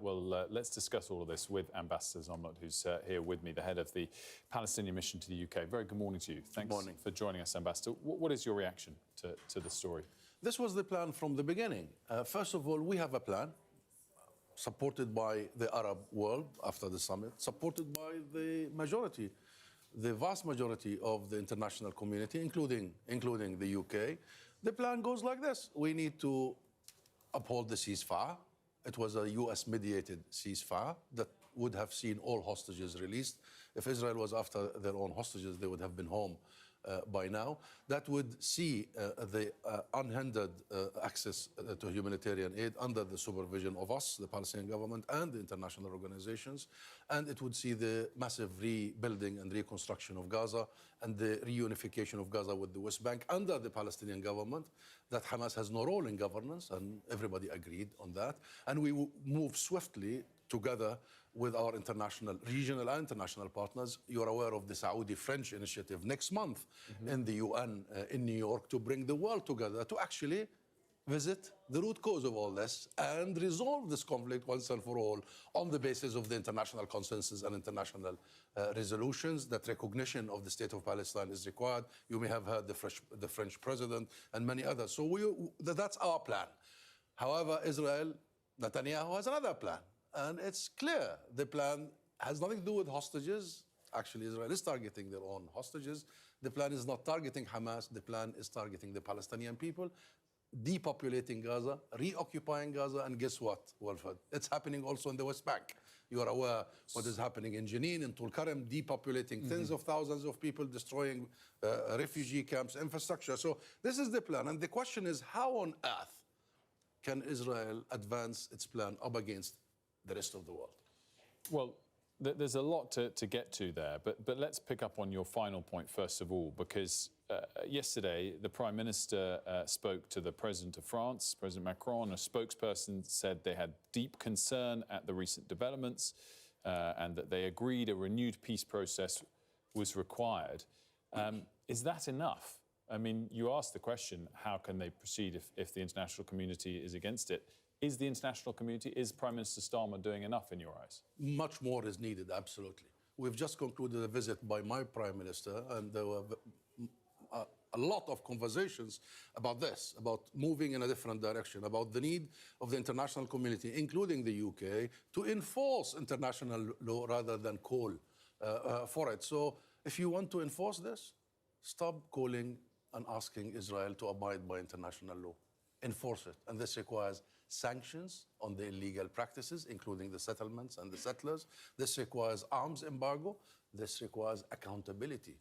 Well, let's discuss all of this with Ambassador Zomlot, who's here with me, the head of the Palestinian mission to the UK. Very good morning to you. Thanks for joining us, Ambassador. What is your reaction to the story? This was the plan from the beginning. First of all, we have a plan supported by the Arab world after the summit, supported by the majority, the vast majority of the international community, including the UK. The plan goes like this. We need to uphold the ceasefire. It was a US-mediated ceasefire that would have seen all hostages released. If Israel was after their own hostages, they would have been home by now. That would see the unhindered access to humanitarian aid under the supervision of us, the Palestinian government, and the international organizations. And it would see the massive rebuilding and reconstruction of Gaza and the reunification of Gaza with the West Bank under the Palestinian government, that Hamas has no role in governance, and everybody agreed on that. And we will move swiftly together with our regional and international partners. You're aware of the Saudi-French initiative next month in the UN in New York to bring the world together to actually visit the root cause of all this and resolve this conflict once and for all on the basis of the international consensus and international resolutions. That recognition of the state of Palestine is required. You may have heard the French president and many others. So that's our plan. However, Netanyahu has another plan. And it's clear the plan has nothing to do with hostages. Actually, Israel is targeting their own hostages. The plan is not targeting Hamas. The plan is targeting the Palestinian people, depopulating Gaza, reoccupying Gaza. And guess what, Wilfred? It's happening also in the West Bank. You are aware what is happening in Jenin, in Tulkarem, depopulating tens of thousands of people, destroying refugee camps, infrastructure. So this is the plan. And the question is, how on earth can Israel advance its plan up against the rest of the world? Well, there's a lot to get to there, but let's pick up on your final point first of all, because yesterday the Prime Minister spoke to the President of France, President Macron. A spokesperson said they had deep concern at the recent developments and that they agreed a renewed peace process was required. Is that enough? I mean, you asked the question, how can they proceed if the international community is against it? Is the international community, is Prime Minister Starmer doing enough in your eyes? Much more is needed, absolutely. We've just concluded a visit by my Prime Minister, and there were a lot of conversations about this, about moving in a different direction, about the need of the international community, including the UK, to enforce international law rather than call for it. So if you want to enforce this, stop calling and asking Israel to abide by international law. Enforce it. And this requires sanctions on the illegal practices, including the settlements and the settlers. This requires arms embargo. This requires accountability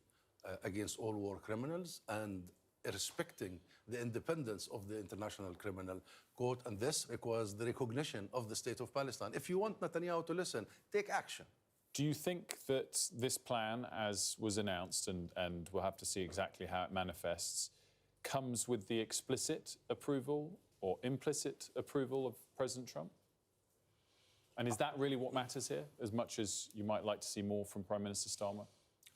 against all war criminals and respecting the independence of the International Criminal Court. And this requires the recognition of the state of Palestine. If you want Netanyahu to listen, take action. Do you think that this plan, as was announced, and we'll have to see exactly how it manifests, comes with the explicit approval or implicit approval of President Trump? And is that really what matters here, as much as you might like to see more from Prime Minister Starmer?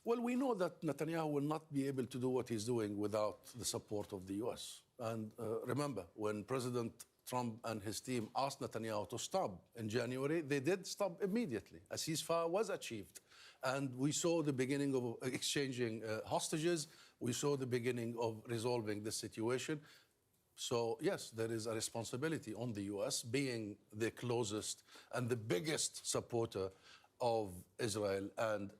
Well, we know that Netanyahu will not be able to do what he's doing without the support of the US. And remember, when President Trump and his team asked Netanyahu to stop in January, they did stop immediately. A ceasefire was achieved. And we saw the beginning of exchanging hostages. We saw the beginning of resolving the situation. So, yes, there is a responsibility on the US, being the closest and the biggest supporter of Israel and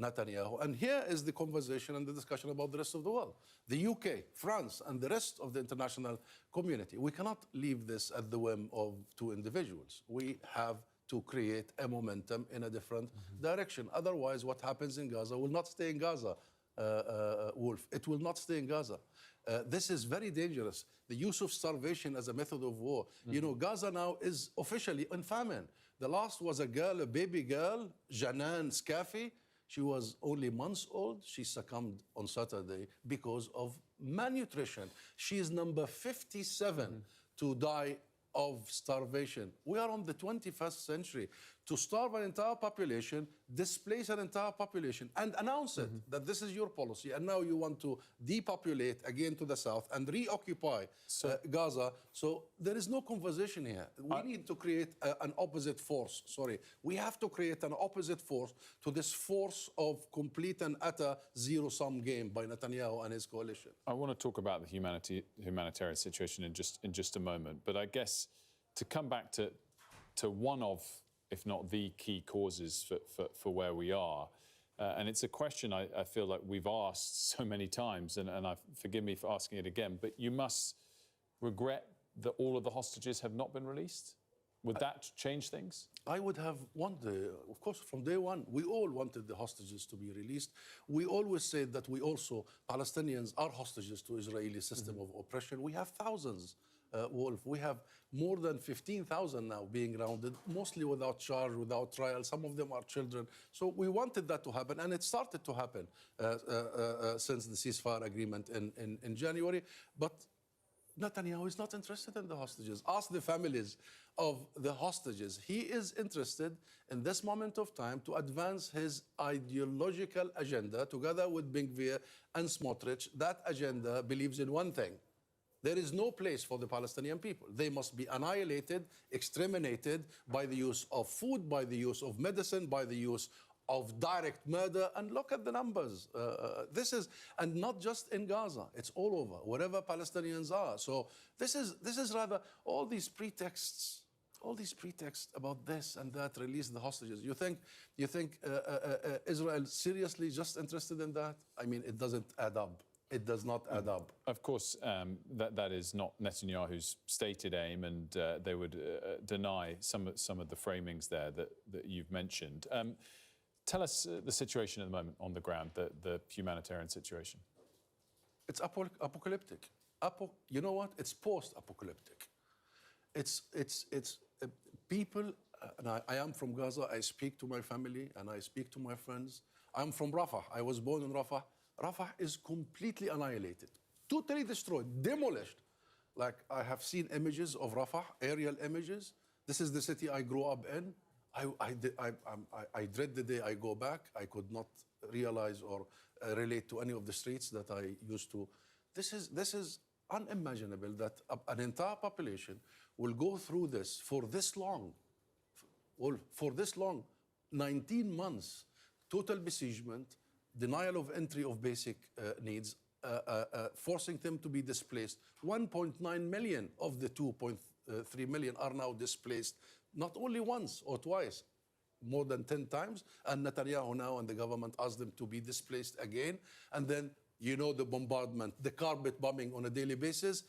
Netanyahu. And here is the conversation and the discussion about the rest of the world. The UK, France, and the rest of the international community. We cannot leave this at the whim of two individuals. We have to create a momentum in a different direction. Otherwise, what happens in Gaza will not stay in Gaza, Wolf. It will not stay in Gaza. This is very dangerous. The use of starvation as a method of war. You know, Gaza now is officially in famine. The last was a girl, a baby girl, Janan Skafi. She was only months old. She succumbed on Saturday because of malnutrition. She is number 57 to die of starvation. We are on the 21st century. To starve an entire population, displace an entire population, and announce it, that this is your policy, and now you want to depopulate again to the south and reoccupy Gaza. So there is no conversation here. We need to create an opposite force. Sorry. We have to create an opposite force to this force of complete and utter zero-sum game by Netanyahu and his coalition. I want to talk about the humanitarian situation in just a moment, but I guess to come back to one of, if not the key causes for where we are, and it's a question I feel like we've asked so many times, and forgive me for asking it again, but you must regret that all of the hostages have not been released? Would that change things? I would have wanted, of course, from day one, we all wanted the hostages to be released. We always said that we also, Palestinians are hostages to Israeli system of oppression. We have thousands, Wolf. We have more than 15,000 now being grounded, mostly without charge, without trial. Some of them are children. So we wanted that to happen, and it started to happen since the ceasefire agreement in January. But Netanyahu is not interested in the hostages. Ask the families of the hostages. He is interested in this moment of time to advance his ideological agenda together with Ben Gvir and Smotrich. That agenda believes in one thing. There is no place for the Palestinian people. They must be annihilated, exterminated by the use of food, by the use of medicine, by the use of direct murder. And look at the numbers. This is, and not just in Gaza, it's all over, wherever Palestinians are. So this is rather all these pretexts about this and that, release the hostages. You think Israel seriously just interested in that? I mean, it doesn't add up. It does not add up. Of course, that is not Netanyahu's stated aim, and they would deny some of the framings there that you've mentioned. Tell us the situation at the moment on the ground, the humanitarian situation. It's apocalyptic. You know what? It's post-apocalyptic. It's people, and I am from Gaza. I speak to my family and I speak to my friends. I'm from Rafah. I was born in Rafah. Rafah is completely annihilated, totally destroyed, demolished. Like, I have seen images of Rafah, aerial images. This is the city I grew up in. I dread the day I go back. I could not realize or relate to any of the streets that I used to. This is unimaginable that an entire population will go through this for this long. 19 months, total besiegement, denial of entry of basic needs, forcing them to be displaced. 1.9 million of the 2.3 million are now displaced, not only once or twice, more than 10 times. And Netanyahu now and the government asked them to be displaced again. And then, you know, the bombardment, the carpet bombing on a daily basis.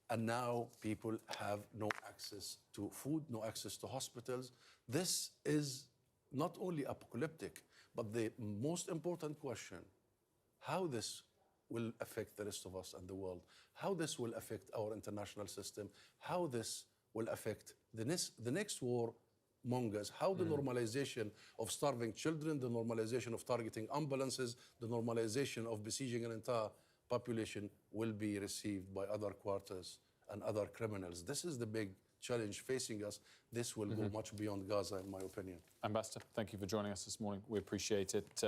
And now people have no access to food, no access to hospitals. This is not only apocalyptic, but the most important question, how this will affect the rest of us and the world, how this will affect our international system, how this will affect the next war mongers, how the normalization of starving children, the normalization of targeting ambulances, the normalization of besieging an entire population will be received by other quarters and other criminals. This is the big challenge facing us. This will go much beyond Gaza, in my opinion. Ambassador, thank you for joining us this morning. We appreciate it.